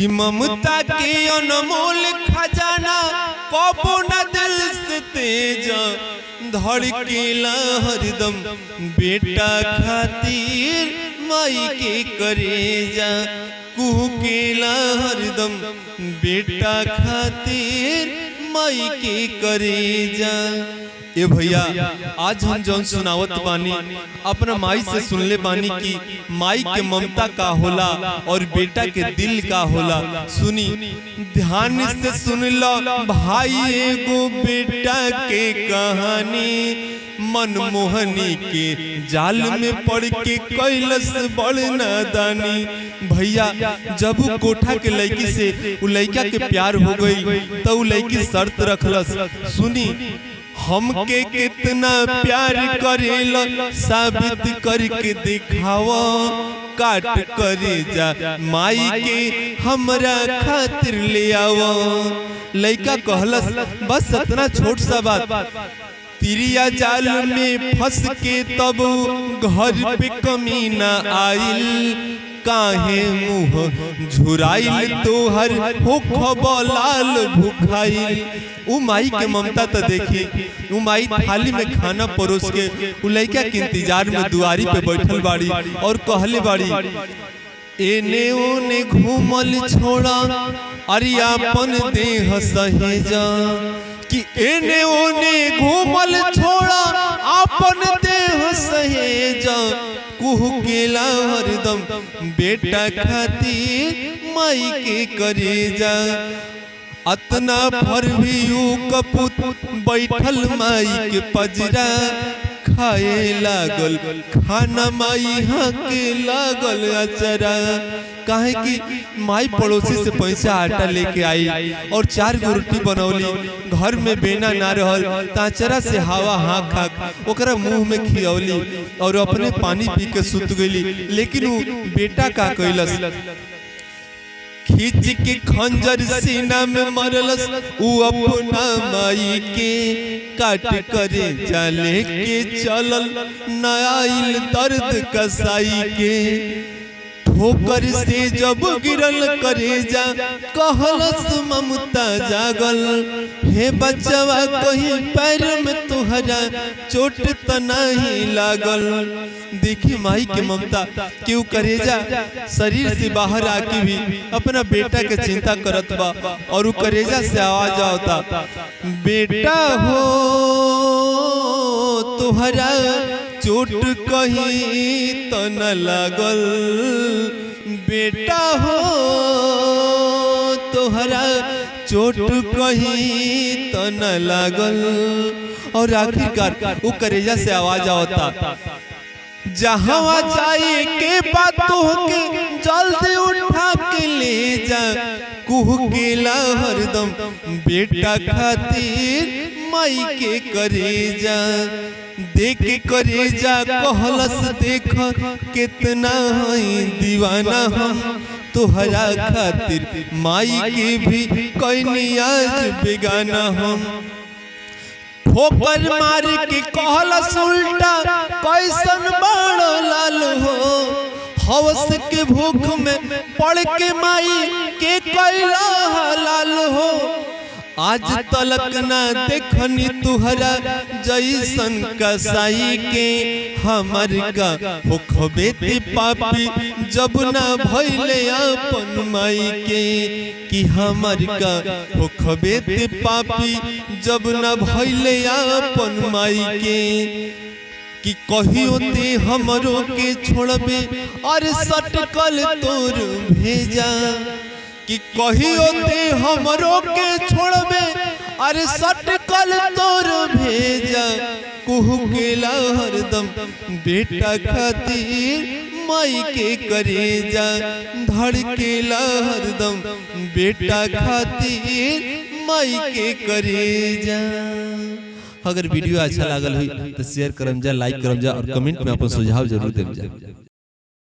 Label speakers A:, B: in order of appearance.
A: कि ममता के अनमोल खजाना कबो न दिल से तेज धड़केला हरदम बेटा खातिर माई के करेजा कुहकेला हरदम बेटा खातिर माई के करेजा। ए भैया आज हम जौन सुनावत बानी अपना माई से सुनले बानी कि माई के ममता का होला और बेटा के दिल का होला। सुनी ध्यान से सुन लो भाई एगो बेटा के कहानी मनमोहनी के जाल में पड़ के कैलस बड़ नादानी। भैया जब वो कोठा के लड़की से वो लड़का के प्यार हो गई तो वो लड़की शर्त रखलस, सुनी हमके कितना प्यार करेला साबित करके दिखावा काट करे जा माई के हमरा खातिर ले आओ। लड़का कहलस बस इतना छोट सा बात, तिरिया जाल में फंस के तब घर पे कमी ना आइल काहे मुँह झुराइल तोहर होख लाल भुखाइल। उ माई के ममता तो देखी, उ माई थाली में खाना परोस के उ लड़का के इंतजार में दुआरी पे बैठल बाड़ी और कहले बाड़ी एने ओने घूमल छोड़ा अरे अपन देह सहेजा कि एने ओने घूमल छोड़ा अपन देह सहेजा कुहकेला हरदम बेटा खातिर माई के करेजा। अतना पर भी यू कपूत बैठल माई के पजरा खाए लागल खाना माई के लागल अचरा। काहे कि माई पड़ोसी से पैसा आटा लेके आई और 4 गो रोटी बनौली, घर में बेना ना रहल ताचरा से हवा हाँक हाँक ओकरा मुंह में खियौली और अपने पानी पी के सुत गईली। लेकिन वो बेटा का कैलस खींच के खंजर सीना में मरलस उ अपना माई के काट करे जाले के चलल नयाइल दर्द कसाई के। ठोकर से जब गिरल करेजा कहलस ममता जागल हे बच्चवा कहीं पैर में तुहरा चोट त नहीं लागल। देखी माई के ममता क्यों करेजा शरीर से बाहर आके भी अपना बेटा के चिंता करत बा और वो करेजा से आवाज आवता बेटा हो तुहरा चोट कहीं तो न लागल, बेटा हो तोहरा चोट कहीं तो न लागल। और आखिरकार वो करेजा से आवाज आवता जहाँ जाए के बातों के जल्दी उठा के ले जा कुहकेला हरदम बेटा खातिर माई के करेजा। देख करेजा कहलस देख कितना है दीवाना हम तोहरा खातिर माई के भी कैनी आज बेगाना हम। ठोकर मार के कहलस उल्टा कैसन बड़ लाल हो हवस के भूख में पड़ के माई के कैला हलाल हो। आज तलक ना देखनी तुहरा जैसन कसाई के हमर का होखबे ते पापी जब ना भइले अपन माई के कि हमर का होखबे ते पापी जब ना भइले अपन माई के कि कहियो ते हमरो के छोड़बे और सटकल तोर भेजा कि कहियो ते हमरो के छोड़बे अरे सटकल तोर भेजा कुहकेला हरदम बेटा खातिर माई के करेजा धड़केला हरदम बेटा खातिर माई के करेजा। अगर वीडियो अच्छा लागल हुई तो शेयर करम जा, लाइक करम जा और कमेंट में अपन सुझाव जरूर देम जा।